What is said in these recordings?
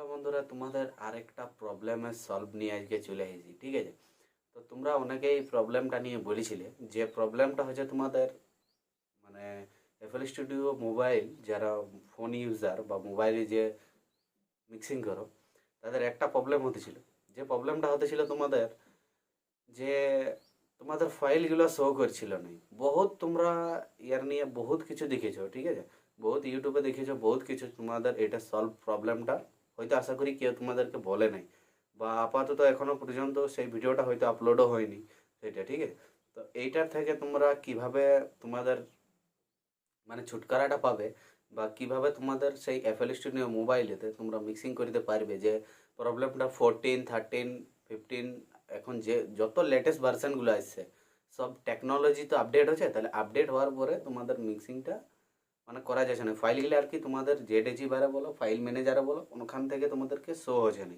চলো বন্ধুরা, তোমাদের আরেকটা প্রবলেমের সলভ নিয়ে আজকে চলে এসেছি, ঠিক আছে? তো তোমরা অনেকেই এই প্রবলেমটা নিয়ে বলেছিলে, যে প্রবলেমটা হচ্ছে তোমাদের মানে এফএল স্টুডিও মোবাইল যারা ফোন ইউজার বা মোবাইলে যে মিক্সিং করো, তাদের একটা প্রবলেম হতেছিল। যে প্রবলেমটা হতেছিল তোমাদের, যে তোমাদের ফাইলগুলো শো করছিল না। বহুত তোমরা ইয়ার নিয়ে বহুত কিছু দেখেছো, ঠিক আছে? বহুত ইউটিউবে দেখেছো, বহুত কিছু। তোমাদের এটা সলভ প্রবলেমটা হয়তো আশা করি কেউ তোমাদেরকে বলে নাই, বা আপাতত এখনো পর্যন্ত সেই ভিডিওটা হয়তো আপলোডও হয়নি সেটা, ঠিক আছে? তো এইটার থেকে তোমরা কিভাবে তোমাদের মানে ছুটকারাটা পাবে, বা কিভাবে তোমাদের সেই এফএল স্টুডিও মোবাইলেতে তোমরা মিক্সিং করতে পারবে, যে প্রবলেমটা 14, 13, 15 এখন যে যত লেটেস্ট ভার্সানগুলো আসছে, সব টেকনোলজি তো আপডেট হচ্ছে, তাহলে আপডেট হওয়ার পরে তোমাদের মিক্সিংটা মানে করা যাচ্ছে না। ফাইলগুলো আর কি তোমাদের জেডএজি বারে বলো, ফাইল ম্যানেজারে বলো, কোনোখান থেকে তোমাদেরকে শো হচ্ছে না,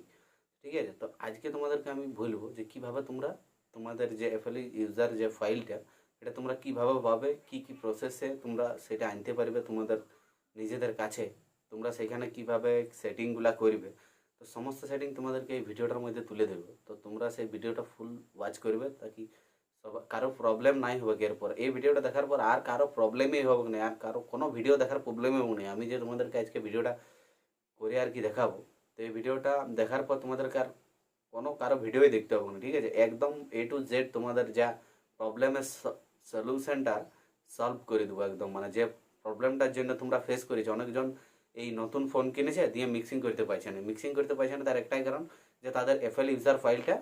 ঠিক আছে? তো আজকে তোমাদেরকে আমি বলবো যে কিভাবে তোমরা তোমাদের যে এফএল ইউজার যে ফাইলটা, এটা তোমরা কিভাবে পাবে, কি কি প্রসেসে তোমরা সেটা আনতে পারবে তোমাদের নিজেদের কাছে, তোমরা সেখানে কিভাবে সেটিংগুলো করবে। তো সমস্ত সেটিং তোমাদেরকে এই ভিডিওটার মধ্যে তুলে ধরবো। তো তোমরা সেই ভিডিওটা ফুল ওয়াচ করবে, তাকি সব কারো প্রবলেম নাই হবে এরপর। এই ভিডিওটা দেখার পর আর কারো প্রবলেমই হবে না, আর কারো কোনো ভিডিও দেখার প্রবলেমই হবে না। আমি যে তোমাদেরকে আজকে ভিডিওটা করে আর কি দেখাবো, তো এই ভিডিওটা দেখার পর তোমাদেরকে আর কোনো কারো ভিডিওই দেখতে হবে না, ঠিক আছে? একদম A to Z তোমাদের যা প্রবলেমের সলিউশনটা সলভ করে দেবো একদম। মানে যে প্রবলেমটার জন্য তোমরা ফেস করেছো, অনেকজন এই নতুন ফোন কিনেছে দিয়ে মিক্সিং করতে পারছে না। মিক্সিং করতে পারছে না তার একটাই কারণ, যে তাদের এফএল ইউজার ফাইলটা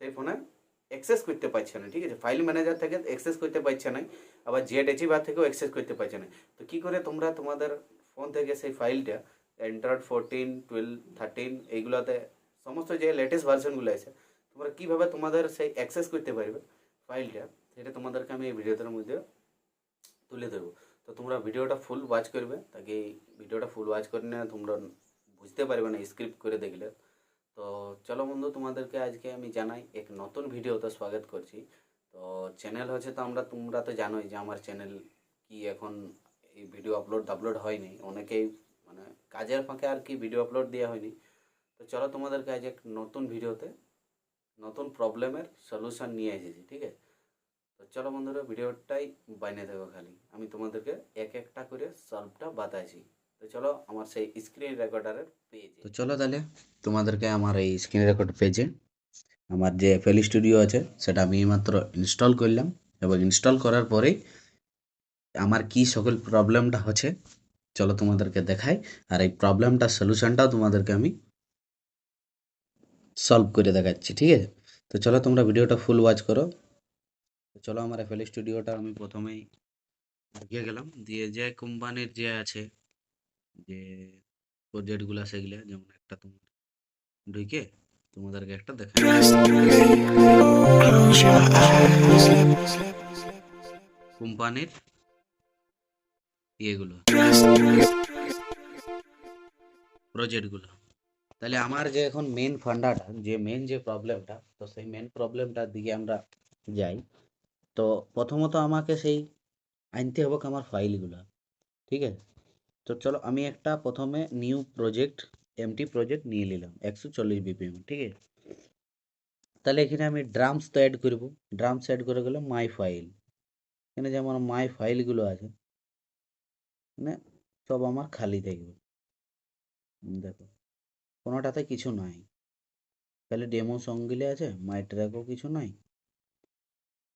সেই ফোনে অ্যাক্সেস করতে পারছে না, ঠিক আছে? ফাইল ম্যানেজার থেকে অ্যাক্সেস করতে পারছে না, আবার জেড বার থেকেও অ্যাক্সেস করতে পারছে না। তো কী করে তোমরা তোমাদের ফোন থেকে সেই ফাইলটা অ্যান্ড্রয়েড 14, 12, 13 এইগুলোতে সমস্ত যে লেটেস্ট ভার্সনগুলো আছে, তোমরা কীভাবে তোমাদের সেই অ্যাক্সেস করতে পারবে ফাইলটা, সেটা তোমাদেরকে আমি এই ভিডিওটার মধ্যে তুলে ধরবো। তো তোমরা ভিডিওটা ফুল ওয়াচ করবে, তাকে ভিডিওটা ফুল ওয়াচ করে না তোমরা বুঝতে পারবে না স্ক্রিপ্ট করে দেখলে। তো চলো বন্ধু, তোমাদেরকে আজকে আমি জানাই এক নতুন ভিডিওতে স্বাগত করছি। তো চ্যানেল হচ্ছে, তো তোমরা তো জানোই যে আমার চ্যানেল কি এখন এই ভিডিও আপলোড হয়নি, অনেকেই মানে কাজের ফাঁকে আর কি ভিডিও আপলোড দেওয়া হয়নি। তো চলো তোমাদেরকে আজ এক নতুন ভিডিওতে নতুন প্রবলেমের সলিউশন নিয়ে এসেছি, ঠিক আছে? তো চলো বন্ধুরা, ভিডিওটাই বাইনে থাকো, খালি আমি তোমাদেরকে এক একটা করে সলভটা বাতাইছি। তো চলো আমার সেই স্ক্রিন রেকর্ডারের পেজে, তো চলো তাহলে তোমাদেরকে আমার এই স্ক্রিন রেকর্ড পেজে আমার যে এফএল স্টুডিও আছে সেটা আমি মাত্র ইনস্টল করলাম, এবং ইনস্টল করার পরেই আমার কি সকল প্রবলেমটা হচ্ছে চলো তোমাদেরকে দেখাই। আর এই প্রবলেমটার সলিউশনটাও তোমাদেরকে আমি সলভ করে দেখাচ্ছি, ঠিক আছে? তো চলো তোমরা ভিডিওটা ফুল ওয়াচ করো। তো চলো আমার এফএল স্টুডিওটা আমি প্রথমেই ঢুকে গেলাম, দিয়ে যে কোম্পানির যে আছে যে প্রজেক্টগুলো সেগুলো, যেমন একটা তোমার ঢুকে তোমাদেরকে একটা দেখা কোম্পানির ইয়েগুলো প্রজেক্টগুলো। তাহলে আমার যে এখন মেন ফান্ডাটা, যে মেন যে প্রবলেমটা, তো সেই মেন প্রবলেমটার দিকে আমরা যাই। তো প্রথমত আমাকে সেই আনতে হবে আমার ফাইলগুলো, ঠিক আছে? তো চলো আমি একটা প্রথমে নিউ প্রজেক্ট, এমটি প্রজেক্ট নিয়ে নিলাম 140 BPM, ঠিক আছে? তাহলে এখানে আমি ড্রামস তো অ্যাড করব। ড্রামস অ্যাড করে গেলে মাই ফাইল, এখানে যে আমার মাই ফাইলগুলো আছে মানে সব আমার খালি থাকবে। দেখো কোনোটাতে কিছু নাই, তাহলে ডেমো সঙ্গগুলো আছে, মাই ট্র্যাকও কিছু নাই,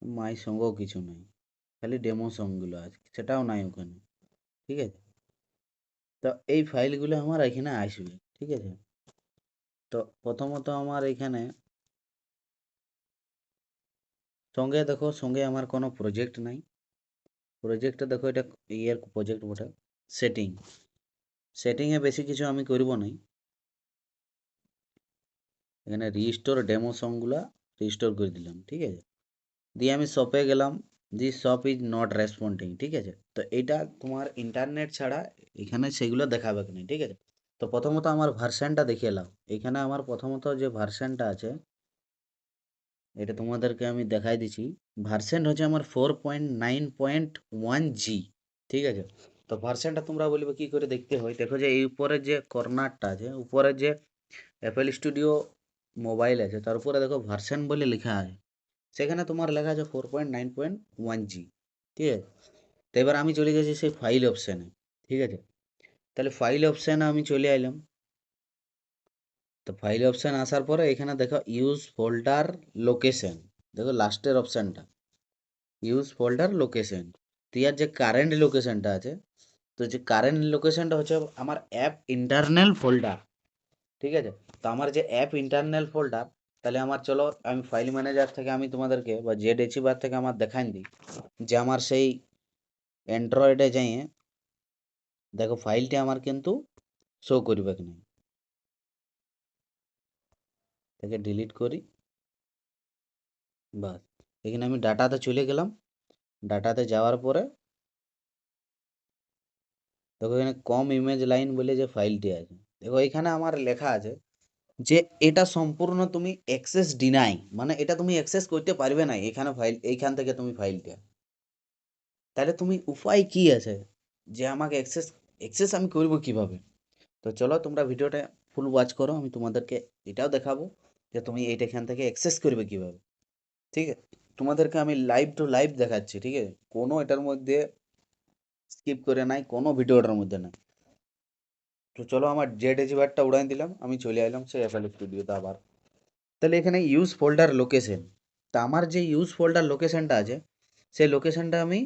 মাই সঙ্গও কিছু নাই, খালি ডেমো সঙ্গগুলো আছে, সেটাও নাই ওখানে, ঠিক আছে? তো এই ফাইলগুলো আমার এখানে আসবে, ঠিক আছে? তো প্রথমত আমার এখানে সঙ্গে দেখো, সঙ্গে আমার কোনো প্রজেক্ট নাই। প্রজেক্টটা দেখো, এটা ইয়ের প্রজেক্ট বটে। সেটিং, সেটিংয়ে বেশি কিছু আমি করব নাই। এখানে রিস্টোর ডেমো সংগুলা রিস্টোর করে দিলাম, ঠিক আছে? দিয়ে আমি শপে গেলাম, this shop is not responding, ঠিক আছে? তো এটা তোমার ইন্টারনেট ছাড়া এখানে সেগুলো দেখাবে না, ঠিক আছে? তো প্রথমত আমার ভার্সানটা দেখিয়ে এলাম। এখানে আমার প্রথমত যে ভার্সানটা আছে এটা তোমাদেরকে আমি দেখাই দিচ্ছি। ভার্সন হচ্ছে আমার 4.9.1G, ঠিক আছে? তো ভার্সনটা তোমরা বলবে কি করে দেখতে হয়, দেখো যে এই উপরে যে কর্নারটা আছে, উপরে যে এফএল স্টুডিও মোবাইল আছে তার উপরে দেখো ভার্সন বলে লেখা আছে, সেখানে তোমার লেখা আছে 4.9.1G। ঠিক আছে, তো এবার আমি চলে গেছি সেই ফাইল অপশানে। ঠিক আছে, তাহলে ফাইল অপশানে আমি চলে এলাম। তো ফাইল অপশান আসার পরে এখানে দেখো ইউজ ফোল্ডার লোকেশন, দেখো লাস্টের অপশানটা ইউজ ফোল্ডার লোকেশন। তো ইয়ার যে কারেন্ট লোকেশনটা আছে, তো যে কারেন্ট লোকেশনটা হচ্ছে আমার অ্যাপ ইন্টারনাল ফোল্ডার। ঠিক আছে, তো আমার যে অ্যাপ ইন্টারনাল ফোল্ডার, তাহলে আমার চলো আমি ফাইল ম্যানেজার থেকে আমি তোমাদেরকে বা জেড এচিবার থেকে আমার দেখাই দিই যে আমার সেই অ্যান্ড্রয়েডে যাইয়ে দেখো ফাইলটা আমার কিন্তু শো করবে কি না। তাকে ডিলিট করি, বাস এখানে আমি ডাটাতে চলে গেলাম। ডাটাতে যাওয়ার পরে দেখো এখানে কম ইমেজ লাইন বলে যে ফাইলটি আছে, দেখো এখানে আমার লেখা আছে যে এটা সম্পূর্ণ তুমি অ্যাক্সেস ডিনাই, মানে এটা তুমি অ্যাক্সেস করতে পারবে না এখানে ফাইল, এইখান থেকে তুমি ফাইলটা। তাহলে তুমি উপায় কি আছে যে আমাকে অ্যাক্সেস অ্যাক্সেস আমি করব কিভাবে? তো চলো তোমরা ভিডিওটা ফুল ওয়াচ করো, আমি তোমাদেরকে এটাও দেখাবো যে তুমি এইটা এখান থেকে অ্যাক্সেস করবে কিভাবে। ঠিক আছে, তোমাদেরকে আমি লাইভ টু লাইভ দেখাচ্ছি। ঠিক আছে, কোনো এটার মধ্যে স্কিপ করে নাই, কোনো ভিডিওটার মধ্যে নাই। তো চলো আমার জেড এজিবারটা উড়াই দিলাম, আমি চলে এলাম সেই এফএল স্টুডিওতে আবার। তাহলে এখানে ইউজ ফোল্ডার লোকেশন, তা আমার যে ইউজ ফোল্ডার লোকেশনটা আছে সেই লোকেশনটা আমি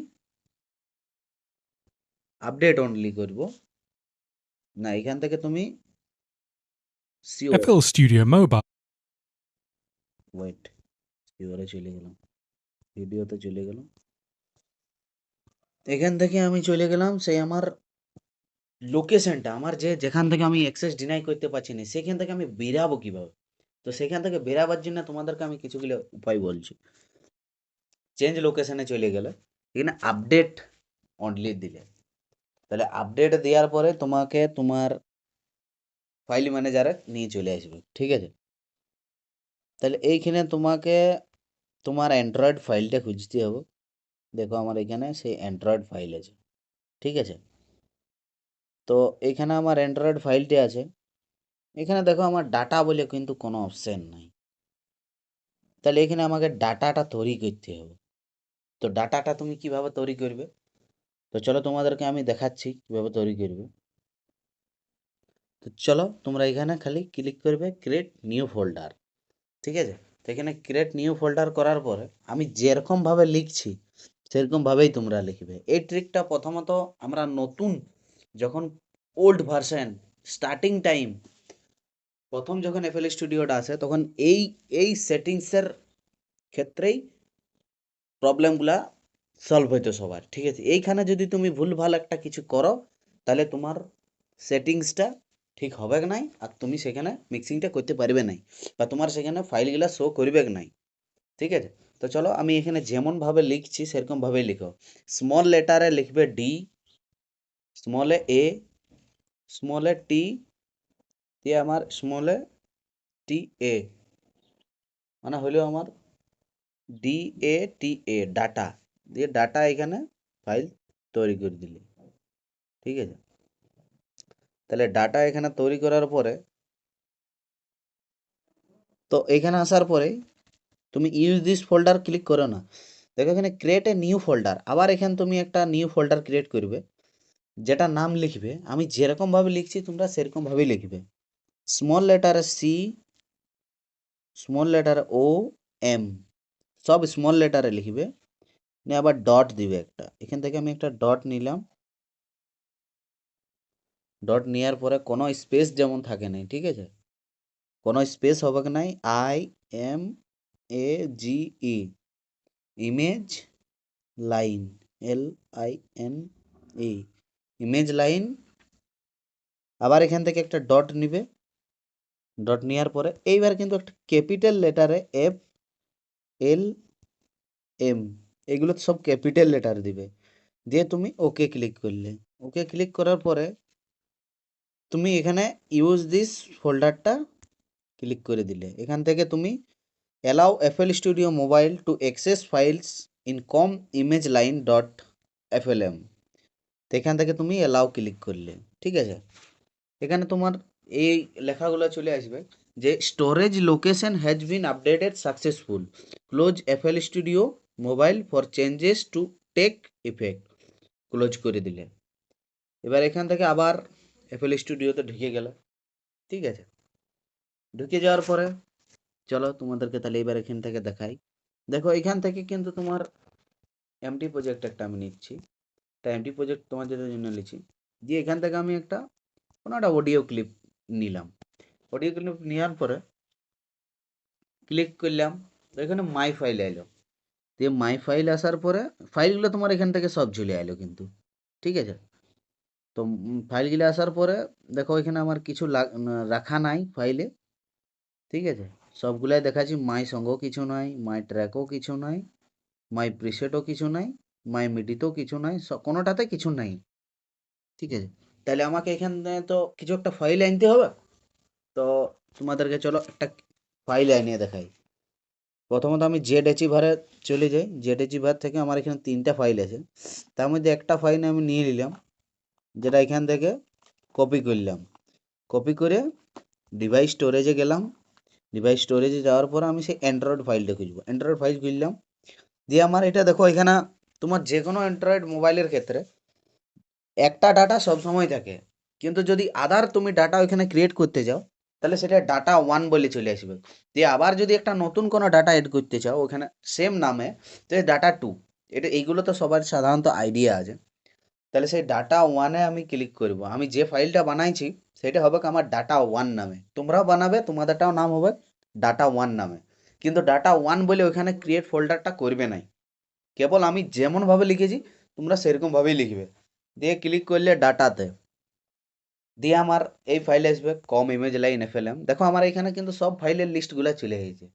আপডেট অনলি করব না, এখান থেকে তুমি sure, FL Studio Mobile. Wait, সিওরে চলে গেলাম, ভিডিওতে চলে গেলাম, এখান থেকে আমি চলে গেলাম সেই আমার লোকেশনটা, আমার যে যেখান থেকে আমি অ্যাক্সেস ডিনাই করতে পারছি না সেখান থেকে আমি বেরাবো কিভাবে। তো সেখান থেকে বেরাবার জন্য তোমাদেরকে আমি কিছুগুলো উপায় বলছি। চেঞ্জ লোকেশনে চলে গেলে এখানে আপডেট অনলি দিলে, তাহলে আপডেট দেওয়ার পরে তোমাকে তোমার ফাইল ম্যানেজারে নিয়ে চলে আসবে। ঠিক আছে, তাহলে এইখানে তোমাকে তোমার অ্যান্ড্রয়েড ফাইলটা খুঁজতে হবে। দেখো আমার এখানে সেই অ্যান্ড্রয়েড ফাইল আছে। ঠিক আছে, তো এইখানে আমার অ্যান্ড্রয়েড ফাইলটি আছে। এখানে দেখো আমার ডাটা বলে কিন্তু কোনো অপশন নাই, তাহলে এখানে আমাকে ডাটাটা তৈরি করতে হবে। তো ডাটাটা তুমি কিভাবে তৈরি করবে, তো চলো তোমাদেরকে আমি দেখাচ্ছি কিভাবে তৈরি করবে। তো চলো তোমরা এখানে খালি ক্লিক করবে ক্রিয়েট নিউ ফোল্ডার। ঠিক আছে, তো এখানে ক্রিয়েট নিউ ফোল্ডার করার পরে আমি যেরকমভাবে লিখছি সেরকমভাবেই তোমরা লিখবে। এই ট্রিকটা প্রথমত আমরা নতুন যখন ওল্ড ভার্সন স্টার্টিং টাইম প্রথম যখন এফএল স্টুডিওটা আসে তখন এই এই সেটিংসের ক্ষেত্রেই প্রবলেমগুলা সলভ হইতো সবার। ঠিক আছে, এইখানে যদি তুমি ভুলভাল একটা কিছু করো তাহলে তোমার সেটিংসটা ঠিক হবে নাই, আর তুমি সেখানে মিক্সিংটা করতে পারবে নাই, বা তোমার সেখানে ফাইলগুলা শো করবে নাই। ঠিক আছে, তো চলো আমি এখানে যেমনভাবে লিখছি সেরকমভাবেই লিখো। স্মল লেটারে লিখবে ডি, স্মলে এ, স্মলে টি, দিয়ে আমার স্মলে টি এ, মানে হলো আমার D A T A data, দিয়ে ডাটা এখানে ফাইল তৈরি করে দিলে। ঠিক আছে, তাহলে ডাটা এখানে তৈরি করার পরে তো এখানে আসার পরে তুমি ইউজ দিস ফোল্ডার ক্লিক করো না, দেখো এখানে ক্রিয়েট এ নিউ ফোল্ডার, আবার এখানে তুমি একটা নিউ ফোল্ডার ক্রিয়েট করবে, যেটা নাম লিখবে আমি যেরকমভাবে লিখছি তোমরা সেরকমভাবেই লিখবে। স্মল লেটারে সি, স্মল লেটারে ও, এম, সব স্মল লেটারে লিখবে, নিয়ে আবার ডট দিবে একটা, এখান থেকে আমি একটা ডট নিলাম। ডট নেওয়ার পরে কোনো স্পেস যেমন থাকে নাই, ঠিক আছে, কোনো স্পেস হবে নাই, I M A G E, image line, L I N E, image line. আবার এখান থেকে একটা ডট নিবে, ডট নেওয়ার পরে এইবার কিন্তু একটা ক্যাপিটাল লেটারে এফ এল এম, এগুলো সব ক্যাপিটাল লেটার দিবে, দিয়ে তুমি ওকে ক্লিক করলে। ওকে ক্লিক করার পরে তুমি এখানে ইউজ দিস ফোল্ডারটা ক্লিক করে দিলে, এখান থেকে তুমি allow FL studio mobile to access files in com image line dot FLM, তো এখান থেকে তুমি অ্যালাউ ক্লিক করলে, ঠিক আছে। এখানে তোমার এই লেখাগুলো চলে আসবে যে storage location has been updated successful, close FL studio mobile for changes to take effect, ক্লোজ করে দিলে। এবার এখান থেকে আবার এফএল স্টুডিওতে ঢুকে গেল, ঠিক আছে। ঢুকে যাওয়ার পরে চলো তোমাদেরকে তাহলে এবার এখান থেকে দেখাই। দেখো এখান থেকে কিন্তু তোমার এমটি প্রজেক্ট একটা আমি নিচ্ছি, একটা এমটি প্রজেক্ট তোমাদের জন্য নিচ্ছি, দিয়ে এখান থেকে আমি একটা কোনো একটা অডিও ক্লিপ নিলাম। অডিও ক্লিপ নেওয়ার পরে ক্লিক করলাম, তো এখানে মাই ফাইল এলো, দিয়ে মাই ফাইল আসার পরে ফাইলগুলো তোমার এখান থেকে সব চলে এলো কিন্তু, ঠিক আছে। তো ফাইলগুলো আসার পরে দেখো এখানে আমার কিছু রাখা নাই ফাইলে, ঠিক আছে। সবগুলাই দেখাচ্ছি, মাই সঙ্গও কিছু নাই, মাই ট্র্যাকও কিছু নাই, মাই প্রিসেটও কিছু নাই, মাই মিডিতেও কিছু নাই, কোনোটাতে কিছু নাই, ঠিক আছে। তাহলে আমাকে এখানে তো কিছু একটা ফাইল আনতে হবে। তো তোমাদেরকে চলো একটা ফাইল আনিয়ে দেখাই। প্রথমত আমি জেড অ্যাচিভারে চলে যাই, জেড অ্যাচিভার থেকে আমার এখানে 3টা ফাইল আছে, তার মধ্যে একটা ফাইল আমি নিয়ে নিলাম, যেটা এখান থেকে কপি করলাম। কপি করে ডিভাইস স্টোরেজে গেলাম, ডিভাইস স্টোরেজে যাওয়ার পর আমি সেই অ্যান্ড্রয়েড ফাইলটা খুঁজবো, অ্যান্ড্রয়েড ফাইল খুঁজলাম, দিয়ে আমার এটা দেখো এখানে তোমার যে কোনো অ্যান্ড্রয়েড মোবাইলের ক্ষেত্রে একটা ডাটা সবসময় থাকে, কিন্তু যদি আদার তুমি ডাটা ওইখানে ক্রিয়েট করতে যাও তাহলে সেটা ডাটা 1 বলে চলে আসবে। দিয়ে আবার যদি একটা নতুন কোনো ডাটা এড করতে চাও ওখানে সেম নামে, তো ডাটা 2। এটা এইগুলো তো সবার সাধারণত আইডিয়া আছে। তাহলে সেই ডাটা 1-এ আমি ক্লিক করব, আমি যে ফাইলটা বানাইছি সেটা হবে আমার ডাটা 1 নামে, তোমরাও বানাবে তোমাদেরটাও নাম হবে ডাটা 1 নামে। কিন্তু ডাটা 1 বলে ওইখানে ক্রিয়েট ফোল্ডারটা করবে নাই, কেবল আমি যেমনভাবে লিখেছি তোমরা সেরকমভাবেই লিখবে। দিয়ে ক্লিক করলে ডাটাতে, দিয়ে আমার এই ফাইলে আসবে কম ইমেজ লাইন এফএলএম। দেখো আমার এখানে কিন্তু সব ফাইলের লিস্টগুলো চলে এসেছে,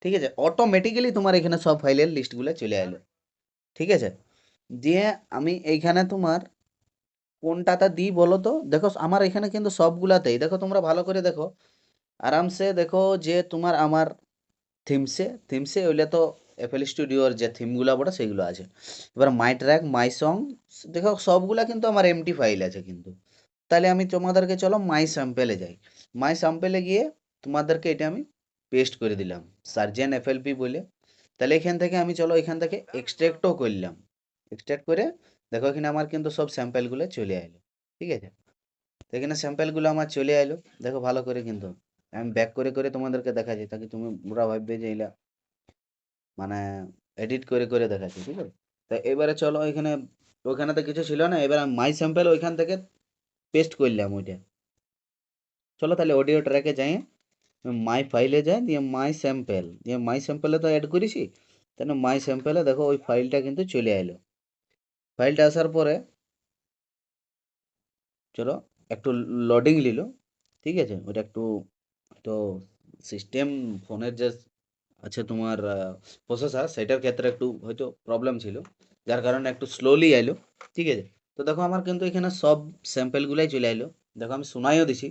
ঠিক আছে। অটোমেটিক্যালি তোমার এখানে সব ফাইলের লিস্টগুলো চলে এলো, ঠিক আছে। দিয়ে আমি এইখানে তোমার কোনটাতে দিই বলো তো, দেখো আমার এখানে কিন্তু সবগুলাতেই দেখো, তোমরা ভালো করে দেখো, আরামসে দেখো যে তোমার আমার থিমসে ওইলে তো এফএল স্টুডিওর যে থিমগুলো বড় সেগুলো আছে। এবার মাই ট্র্যাক মাই সং, দেখো সবগুলা কিন্তু আমার এমটি ফাইল আছে কিন্তু। তাহলে আমি তোমাদেরকে চলো মাই স্যাম্পেলে যাই, মাই স্যাম্পেলে গিয়ে তোমাদেরকে এটা আমি পেস্ট করে দিলাম সার্জেন এফএলপি বলে। তাহলে এখান থেকে আমি চলো এখান থেকে এক্সট্রাক্টও করলাম, এক্সট্রাক্ট করে দেখো এখানে আমার কিন্তু সব স্যাম্পেলগুলো চলে এলো, ঠিক আছে। তো এখানে স্যাম্পেলগুলো আমার চলে এলো, দেখো ভালো করে কিন্তু আমি ব্যাক করে করে তোমাদেরকে দেখাচ্ছি, তাকে তুমি পুরা ভাববে যে এলা মানে এডিট করে করে দেখাচ্ছি, ঠিক আছে। তো এবারে চলো এখানে, ওখানে তো কিছু ছিল না, এবার আমি মাই স্যাম্পেল ওইখান থেকে পেস্ট করলাম ওইটা। চলো তাহলে অডিও ট্র্যাকে যাই, মাই ফাইলে যাই, দিয়ে মাই স্যাম্পেল, দিয়ে মাই স্যাম্পেলে তো অ্যাড করেছি, তাহলে মাই স্যাম্পেলে দেখো ওই ফাইলটা কিন্তু চলে এলো। ফাইলটা আসার পরে চলো একটু লোডিং নিল, ঠিক আছে। ওটা একটু তো সিস্টেম ফোনের যে আছে তোমার প্রসেসর, সেটার ক্ষেত্রে একটু হয়তো প্রবলেম ছিল, যার কারণে একটু স্লোলি এলো, ঠিক আছে। তো দেখো আমার কিন্তু এখানে সব স্যাম্পেলগুলাই চলে এলো, দেখো আমি শোনাইও দিছি,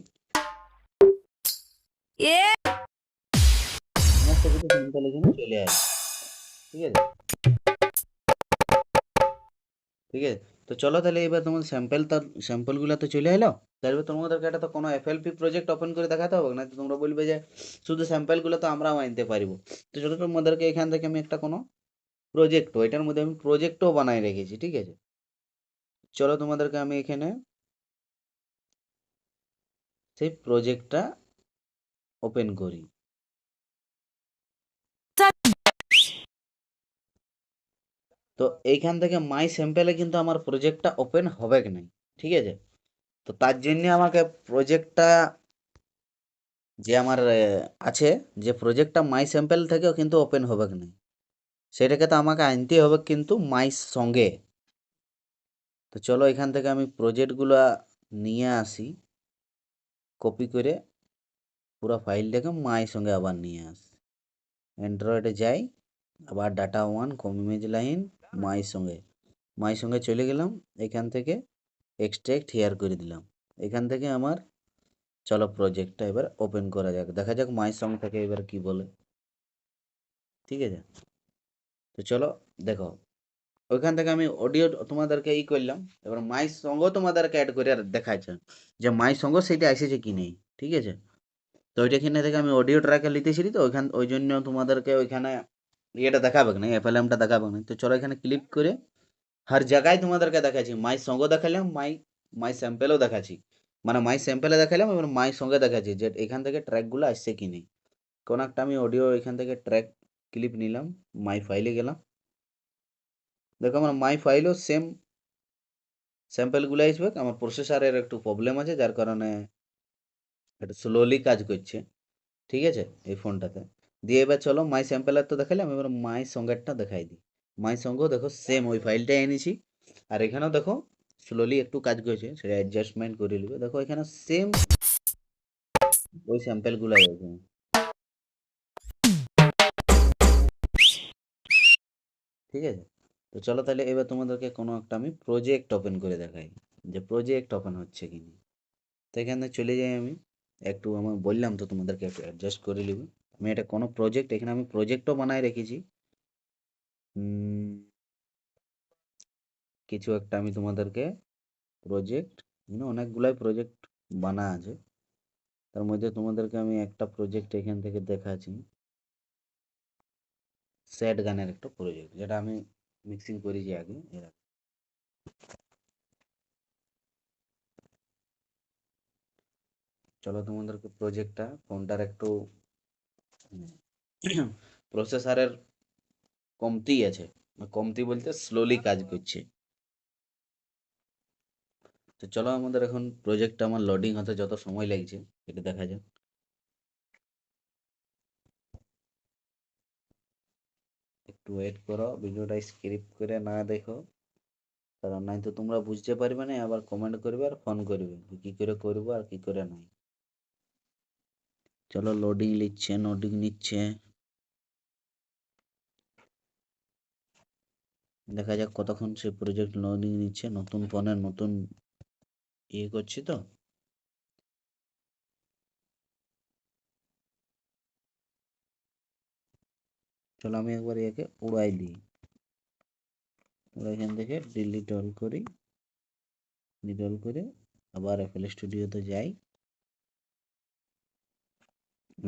সমস্ত কিছু স্যাম্পেল এখানে চলে এলো, ঠিক আছে, ঠিক আছে। তো চলো তাহলে এবার তোমার স্যাম্পলগুলো তো চলে এলো, তাহলে তোমাদেরকে এটা তো কোনো এফএলপি প্রজেক্ট ওপেন করে দেখাতে হবে না, তো তোমরা বলবে যে শুধু স্যাম্পলগুলো তো আমরাও আনতে পারবো। তো চলো তোমাদেরকে এখান থেকে আমি একটা কোনো প্রজেক্ট, এটার মধ্যে আমি প্রজেক্টও বানাই রেখেছি, ঠিক আছে। চলো তোমাদেরকে আমি এখানে সেই প্রজেক্টটা ওপেন করি। তো এইখান থেকে মাই স্যাম্পেলে কিন্তু আমার প্রজেক্টটা ওপেন হবে কি নাই, ঠিক আছে। তো তার জন্য আমাকে প্রজেক্টটা যে আমার আছে, যে প্রজেক্টটা মাই স্যাম্পেল থেকেও কিন্তু ওপেন হবে কি নাই, সেটাকে তো আমাকে আনতে হবে কিন্তু মাই সঙ্গে। তো চলো এখান থেকে আমি প্রজেক্টগুলো নিয়ে আসি, কপি করে পুরো ফাইলটাকে মাই সঙ্গে আবার নিয়ে আসি, অ্যান্ড্রয়েডে যাই, আবার ডাটা 1 কম ইমেজ লাইন মাই সঙ্গে চলে গেলাম, এখান থেকে এক্সট্রাক্ট হেয়ার করে দিলাম। এখান থেকে আমার চলো প্রজেক্টটা এবার ওপেন করা যাক, দেখা যাক মাই সঙ্গ থেকে এবার কি বলে, ঠিক আছে। তো চলো দেখো ওইখান থেকে আমি অডিও তোমাদেরকে করলাম, এবার মাই সঙ্গও তোমাদেরকে অ্যাড করে দেখাচ্ছে যে মাই সঙ্গ সেইটা এসেছে কি নেই, ঠিক আছে। তো ওইটাখানে থেকে আমি অডিও ট্র্যাকে লিখেছিলি, তো ওই জন্য তোমাদেরকে ওইখানে ইয়েটা দেখাবে না, এফএলএমটা দেখাবে না। তো চলো এখানে ক্লিক করে হর জায়গায় তোমাদেরকে দেখাচ্ছি, মাই সঙ্গও দেখালাম, মাই মাই স্যাম্পেলও দেখাচ্ছি, মানে মাই স্যাম্পেলে দেখালাম এবং মাই সঙ্গে দেখাচ্ছি যে এখান থেকে ট্র্যাকগুলো আসছে কি নেই। কোনো একটা আমি অডিও এখান থেকে ট্র্যাক ক্লিপ নিলাম, মাই ফাইলে গেলাম, দেখো আমার মাই ফাইলও সেম স্যাম্পেলগুলো আসবে। আমার প্রসেসরের একটু প্রবলেম আছে, যার কারণে একটু স্লোলি কাজ করছে, ঠিক আছে, এই ফোনটাতে। দিয়ে এবার চলো মাই স্যাম্পেলার তো দেখালাম, এবার মাই সঙ্গেরটা দেখাই দিই। মাই সঙ্গও দেখো সেম ওই ফাইলটাই এনেছি, আর এখানেও দেখো স্লোলি একটু কাজ করছে, সেটা অ্যাডজাস্টমেন্ট করে নেবে। দেখো এখানে সেম ওই স্যাম্পেলগুলাই আছে, ঠিক আছে। তো চলো তাহলে এবার তোমাদেরকে কোনো একটা আমি প্রজেক্ট ওপেন করে দেখাই যে প্রজেক্ট ওপেন হচ্ছে কি না। তো এখানে চলে যাই আমি, একটু আমার বললাম তো তোমাদেরকে একটু অ্যাডজাস্ট করে নিবে। আমি এটা কোনো প্রজেক্ট, এখানে আমি প্রজেক্টও বানায় রেখেছি। কিছু একটা আমি তোমাদেরকে প্রজেক্ট, অনেকগুলাই প্রজেক্ট বানা আছে, তার মধ্যে তোমাদেরকে আমি একটা প্রজেক্ট এখান থেকে দেখাচ্ছি। স্যাড গানের একটা প্রজেক্ট, যেটা আমি মিক্সিং করেছি আগে এর আগে। চলো তোমাদেরকে প্রজেক্টটা ফোনটার একটু প্রসেসরের কমতি আছে, কমতি বলতে স্লোলি কাজ করছে। তো চলো আমাদের এখন প্রজেক্টটা আমার লোডিং হতে যত সময় লাগছে এটা দেখা যাক। একটু ওয়েট করো, ভিডিওটা স্ক্রিপ্ট করে না দেখো, কারণ নাই তো তোমরা বুঝতে পারবে না, আবার কমেন্ট করবে আর ফোন করবে যে কি করে করবো আর কি করে নাই। চলো লোডিং নিচ্ছে, লোডিং নিচ্ছে, দেখা যাক কতক্ষণ সে প্রজেক্ট লোডিং নিচ্ছে। নতুন ফোনের নতুন করছি তো। চলো আমি একবার একে উড়াই দিই, এখান থেকে ডিলিট অল করি, ডিলিট অল করে আবার এফএল স্টুডিওতে যাই।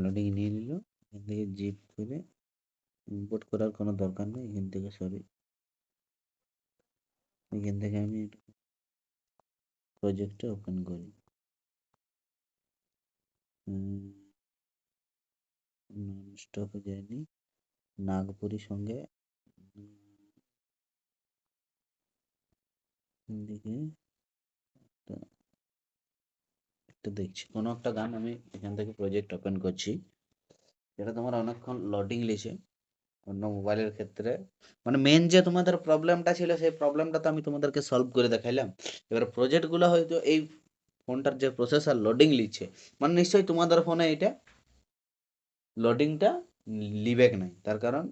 লোডিং নিয়ে নিল, এখান থেকে জিপ করে ইম্পোর্ট করার কোনো দরকার নেই, এখান থেকে সরি, এখান থেকে আমি প্রজেক্টটা ওপেন করি। নন স্টপে যায়নি, নাগপুরি সঙ্গে দিকে একটা দেখছি, কোনো একটা গান আমি এখান থেকে প্রজেক্ট ওপেন করছি, যেটা তোমার অনেকক্ষণ লোডিং লিছে অন্য মোবাইলের ক্ষেত্রে। মানে মেন যে তোমাদের প্রবলেমটা ছিল সেই প্রবলেমটা তো আমি তোমাদেরকে সলভ করে দেখাইলাম। এবার প্রজেক্টগুলো হয়তো এই ফোনটার যে প্রসেসর লোডিং লিচ্ছে, মানে নিশ্চয়ই তোমাদের ফোনে এটা লোডিংটা লিবেক নাই, তার কারণ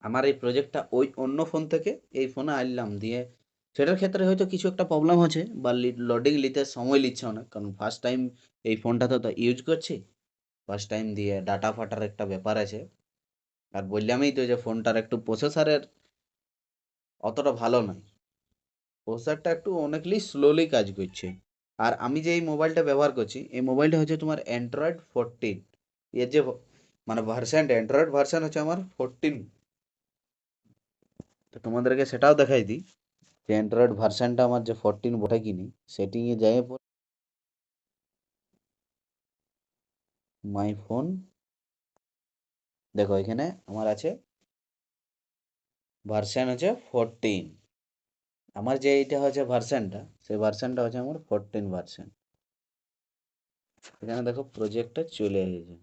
আমার এই প্রজেক্টটা ওই অন্য ফোন থেকে এই ফোনে আনলাম দিয়ে, সেটার ক্ষেত্রে হয়তো কিছু একটা প্রবলেম হচ্ছে বা লোডিং নিতে সময় নিচ্ছে অনেক, কারণ ফার্স্ট টাইম এই ফোনটা তো ইউজ করছি, ফার্স্ট টাইম দিয়ে ডাটা ফাটার একটা ব্যাপার আছে। আর বললামই তো যে ফোনটার একটু প্রসেসরের অতটা ভালো নয়, প্রসেসরটা একটু অনেকলি স্লোলি কাজ করছে। আর আমি যে এই মোবাইলটা ব্যবহার করছি, এই মোবাইলটা হচ্ছে তোমার অ্যান্ড্রয়েড 14, এর যে মানে ভার্সান, অ্যান্ড্রয়েড ভার্সান হচ্ছে আমার 14। তো তোমাদেরকে সেটাও দেখাই দিই যে অ্যান্ড্রয়েড ভার্সানটা আমার যে 14 বটে কিনি, সেটিংয়ে যাই পর মাই ফোন, দেখো এখানে আমার আছে ভার্সান হচ্ছে 14। আমার যে এইটা হচ্ছে ভার্সানটা, সেই ভার্সানটা হচ্ছে আমার 14 ভার্সান। এখানে দেখো প্রজেক্টটা চলে এসেছে,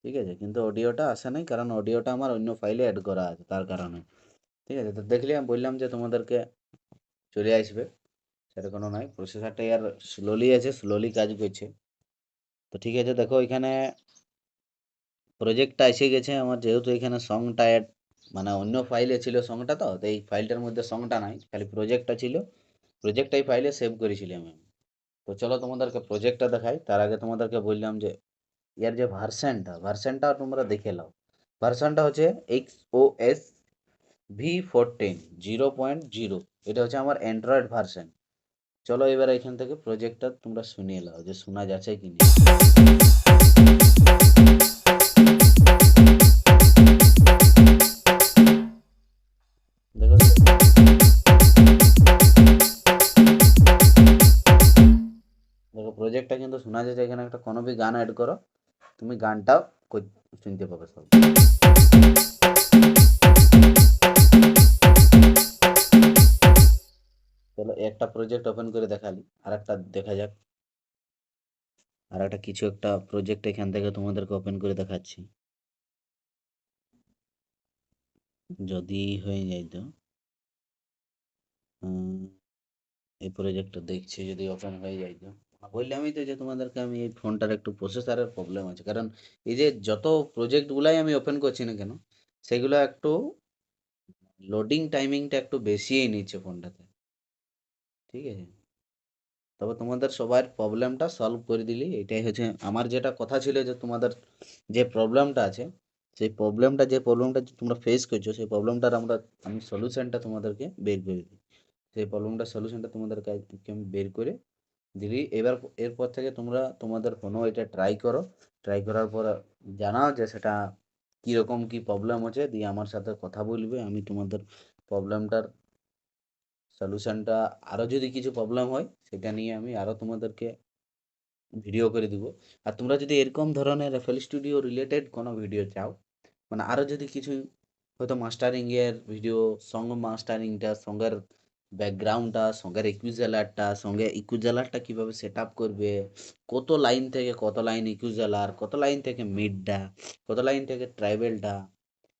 ঠিক আছে, কিন্তু অডিওটা আসে নাই, কারণ অডিওটা আমার অন্য ফাইলে অ্যাড করা আছে তার কারণে। ঠিক আছে, তো দেখলে আমি বললাম যে তোমাদেরকে চলে আসবে, সেটা কোনো নয়, প্রসেসরটা আর স্লোলি আছে, স্লোলি কাজ করছে। তো ঠিক আছে, দেখো এখানে প্রজেক্টটা এসে গেছে আমার, যেহেতু এখানে সংটা অ্যাড মানে অন্য ফাইলে ছিল সংটা, তো এই ফাইলটার মধ্যে সংটা নাই, খালি প্রজেক্টটা ছিল, প্রজেক্টটাই ফাইলে সেভ করেছিলাম আমি। তো চলো তোমাদেরকে প্রজেক্টটা দেখাই, তার আগে তোমাদেরকে বললাম যে এর যে ভার্সানটা তোমরা দেখে নাও। ভার্সানটা হচ্ছে XOS V14 0.0, এটা হচ্ছে আমার অ্যান্ড্রয়েড ভার্সন। চলো এবার এখান থেকে প্রজেক্টটা তোমরা শুনিয়ে নাও যে শোনা যাচ্ছে কি না। দেখো দেখো প্রজেক্টটা কিন্তু শোনা যাচ্ছে। এখানে একটা কোনো ভি গান অ্যাড করো, তুমি গানটাও শুনতে পাবে সব। চলো একটা প্রজেক্ট ওপেন করে দেখালি, আর একটা দেখা যাক। আর একটা কিছু একটা প্রজেক্ট এখান থেকে তোমাদেরকে ওপেন করে দেখাচ্ছি, যদি হয়ে যায় তো। এই প্রজেক্টটা দেখছি যদি ওপেন হয়ে যায় তো। বললামই তো যে তোমাদেরকে আমি এই ফোনটার একটু প্রসেসরের প্রবলেম আছে, কারণ এই যে যত প্রজেক্টগুলাই আমি ওপেন করছি না কেন, সেগুলো একটু লোডিং টাইমিংটা একটু বেশিই নিচ্ছে ফোনটাতে, ঠিক আছে। তবে তোমাদের সবার প্রবলেমটা সলভ করে দিলি, এটাই হচ্ছে আমার যেটা কথা ছিল, যে তোমাদের যে প্রবলেমটা আছে, সেই প্রবলেমটা তোমরা ফেস করছো, সেই প্রবলেমটার আমি সলিউশনটা তোমাদেরকে বের করে দিই। সেই প্রবলেমটার সলিউশনটা তোমাদেরকে আমি বের করে দিলি। এবার এরপর থেকে তোমরা তোমাদের ফোনও এটা ট্রাই করো। ট্রাই করার পর জানাও যে সেটা কীরকম কী প্রবলেম হচ্ছে, দিয়ে আমার সাথে কথা বলবে। আমি তোমাদের প্রবলেমটার সলিউশনটা, আরও যদি কিছু প্রবলেম হয় সেটা নিয়ে আমি আরও তোমাদেরকে ভিডিও করে দিব। আর তোমরা যদি এরকম ধরনের এফএল স্টুডিও রিলেটেড কোনো ভিডিও চাও, মানে আরও যদি কিছু, হয়তো মাস্টারিংয়ের ভিডিও, সঙ্গ মাস্টারিংটা, সঙ্গের ব্যাকগ্রাউন্ডটা, সঙ্গের ইকুইজালারটা, সঙ্গে ইকুইজালারটা কীভাবে সেট আপ করবে, কত লাইন থেকে কত লাইন ইকুইজালার, কত লাইন থেকে মিডটা, কত লাইন থেকে ট্রাইবেলটা,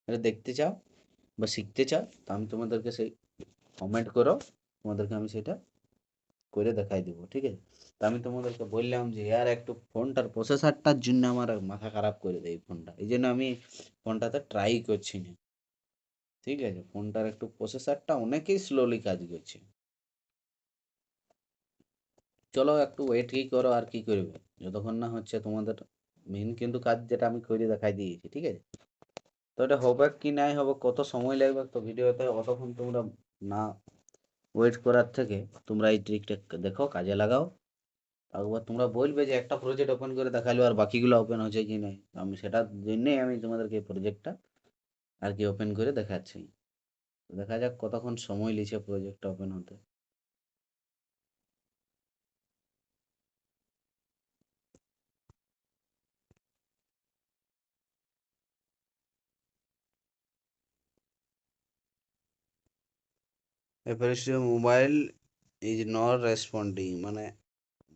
এটা দেখতে চাও বা শিখতে চাও, তো আমি তোমাদেরকে সেই কমেন্ট করো, তোমাদেরকে আমি সেটা করে দেখাই দেবো, ঠিক আছে। তো আমি তোমাদেরকে বললাম যে ইয়ার একটু ফোনটার প্রসেসরটার জন্য আমার মাথা খারাপ করে দেয় ফোনটা, এই জন্য আমি ফোনটাতে ট্রাই করছি না, ঠিক আছে। ফোনটার একটু প্রসেসরটা অনেকেই স্লোলি কাজ করছে। চলো একটু ওয়েট কি করো, আর কি করবে, যতক্ষণ না হচ্ছে তোমাদের মেন কিন্তু কাজ যেটা আমি করে দেখাই দিয়েছি, ঠিক আছে। তো এটা হবে কি নাই হবে, কত সময় লাগবে, তো ভিডিওতে অতক্ষণ তোমরা না ওয়েট করার থেকে তোমরা এই ট্রিকটা দেখো, কাজে লাগাও। একবার তোমরা বলবে যে একটা প্রজেক্ট ওপেন করে দেখালো আর বাকিগুলো ওপেন হচ্ছে কি নাই, আমি সেটার জন্যেই আমি তোমাদেরকে এই প্রজেক্টটা আর কি ওপেন করে দেখাচ্ছি। তো দেখা যাক কতক্ষণ সময় লিছে প্রজেক্টটা ওপেন হতে। এরপরে মোবাইল ইজ নট রেসপন্ডিং, মানে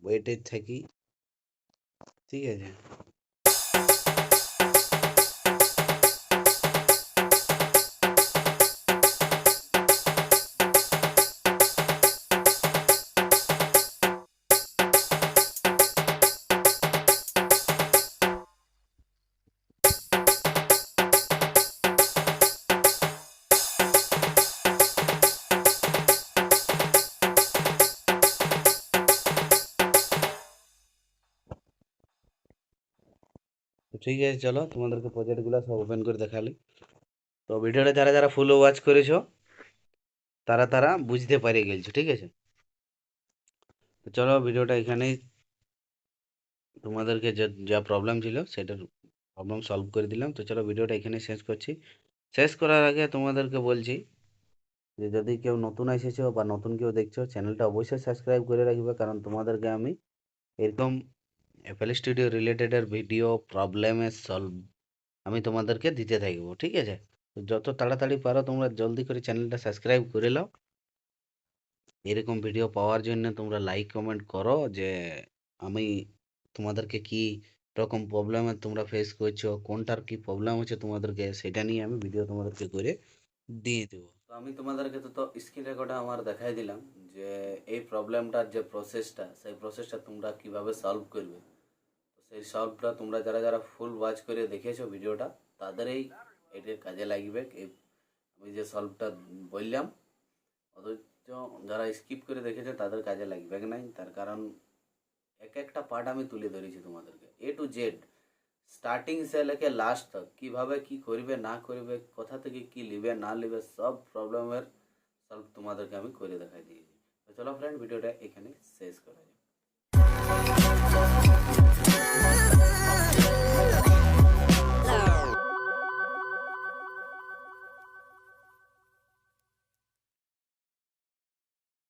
ওয়েটে থাকি, ঠিক আছে। তো ঠিক আছে, চলো তোমাদেরকে প্রজেক্টগুলো সব ওপেন করে দেখালি। তো ভিডিওটা যারা যারা ফুল ওয়াচ করেছো, তারা তারা বুঝতে পারে গেছো, ঠিক আছে। তো চলো ভিডিওটা এখানেই, তোমাদেরকে যে যা প্রবলেম ছিল সেটার প্রবলেম সলভ করে দিলাম। তো চলো ভিডিওটা এখানে শেষ করছি। শেষ করার আগে তোমাদেরকে বলছি যে যদি কেউ নতুন এসেছো বা নতুন কেউ দেখছো, চ্যানেলটা অবশ্যই সাবস্ক্রাইব করে রাখবে, কারণ তোমাদেরকে আমি এরকম এফএল স্টুডিও রিলেটেডের ভিডিও, প্রবলেমের সলভ আমি তোমাদেরকে দিতে থাকবো, ঠিক আছে। তো যত তাড়াতাড়ি পারো তোমরা জলদি করে চ্যানেলটা সাবস্ক্রাইব করে নাও। এরকম ভিডিও পাওয়ার জন্য তোমরা লাইক কমেন্ট করো যে আমি তোমাদেরকে কি রকম প্রবলেমে তোমরা ফেস করছো, কোনটার কি প্রবলেম হচ্ছে তোমাদেরকে, সেটা নিয়ে আমি ভিডিও তোমাদেরকে করে দিয়ে দেবো। তো আমি তোমাদেরকে তো স্ক্রিন রেকর্ডে আমার দেখাই দিলাম যে এই প্রবলেমটার যে প্রসেসটা, সেই প্রসেসটা তোমরা কিভাবে সলভ করবে। তো সেই সলভটা তোমরা যারা যারা ফুল ওয়াচ করে দেখেছো ভিডিওটা, তাদেরই এটা কাজে লাগবে। আমি যে সলভটা বললাম, অথচ যারা স্কিপ করে দেখেছে তাদের কাজে লাগবে কি নাই, তার কারণ এক একটা পার্ট আমি তুলে ধরেছি তোমাদেরকে, A to Z স্টার্টিং সে লেকে লাস্ট তক কিভাবে কি করবে না করবে, কোথা থেকে কি লিবে না লিবে, সব প্রবলেমের সলভ তোমাদেরকে আমি করে দেখাই দিয়েছি। তো চলো ফ্রেন্ড, ভিডিওটা এখানে শেষ করা যায়।